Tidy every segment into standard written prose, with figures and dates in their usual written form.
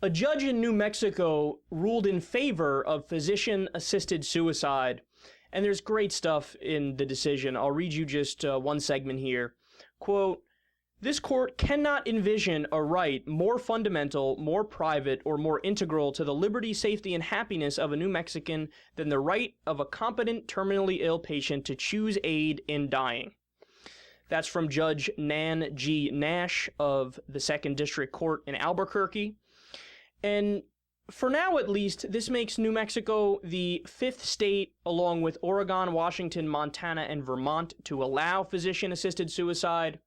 A judge in New Mexico ruled in favor of physician-assisted suicide, and there's great stuff in the decision. I'll read you just one segment here. Quote, "This court cannot envision a right more fundamental, more private, or more integral to the liberty, safety, and happiness of a New Mexican than the right of a competent terminally ill patient to choose aid in dying." That's from Judge Nan G. Nash of the 2nd District Court in Albuquerque. And for now, at least, this makes New Mexico the 5th state, along with Oregon, Washington, Montana, and Vermont, to allow physician-assisted suicide.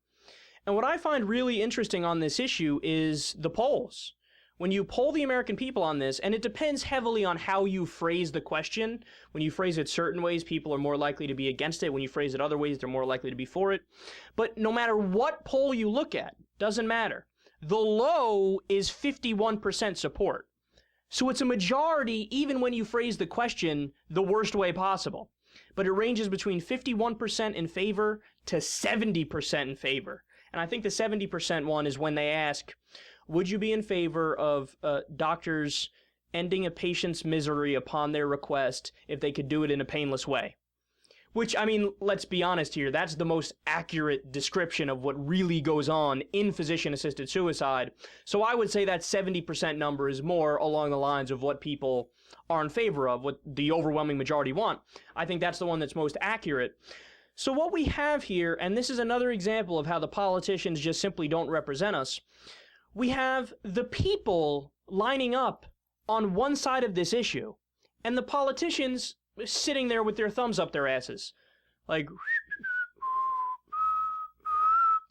And what I find really interesting on this issue is the polls. When you poll the American people on this, and it depends heavily on how you phrase the question. When you phrase it certain ways, people are more likely to be against it. When you phrase it other ways, they're more likely to be for it. But no matter what poll you look at, doesn't matter. The low is 51% support. So it's a majority even when you phrase the question the worst way possible. But it ranges between 51% in favor to 70% in favor. And I think the 70% one is when they ask, would you be in favor of doctors ending a patient's misery upon their request if they could do it in a painless way? Which, I mean, let's be honest here, that's the most accurate description of what really goes on in physician-assisted suicide. So I would say that 70% number is more along the lines of what people are in favor of, what the overwhelming majority want. I think that's the one that's most accurate. So what we have here, and this is another example of how the politicians just simply don't represent us, we have the people lining up on one side of this issue, and the politicians sitting there with their thumbs up their asses. Like,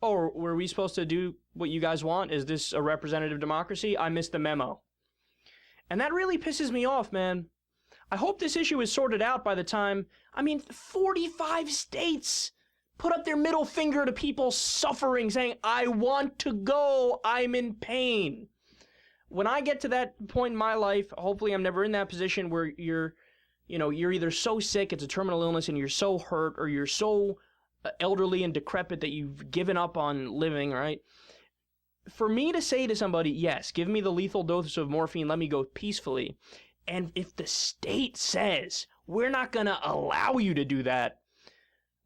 oh, were we supposed to do what you guys want? Is this a representative democracy? I missed the memo. And that really pisses me off, man. I hope this issue is sorted out by the time, 45 states put up their middle finger to people suffering, saying, I want to go, I'm in pain. When I get to that point in my life, hopefully I'm never in that position where you're either so sick, it's a terminal illness, and you're so hurt, or you're so elderly and decrepit that you've given up on living, right? For me to say to somebody, yes, give me the lethal dose of morphine, let me go peacefully. And if the state says, we're not going to allow you to do that,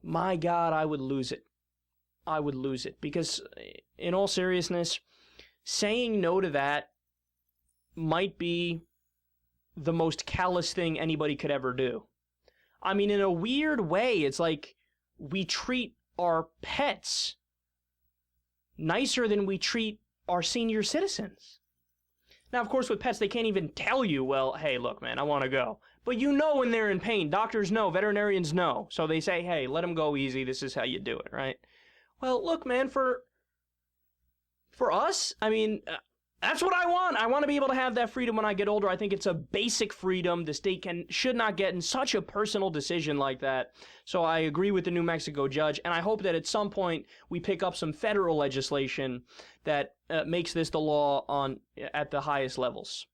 my God, I would lose it. I would lose it. Because in all seriousness, saying no to that might be the most callous thing anybody could ever do. I mean, in a weird way, it's like we treat our pets nicer than we treat our senior citizens. Now, of course, with pets, they can't even tell you, well, hey, look, man, I want to go. But you know when they're in pain. Doctors know. Veterinarians know. So they say, hey, let them go easy. This is how you do it, right? Well, look, man, for us, that's what I want. I want to be able to have that freedom when I get older. I think it's a basic freedom the state should not get in such a personal decision like that. So I agree with the New Mexico judge, and I hope that at some point we pick up some federal legislation that makes this the law at the highest levels.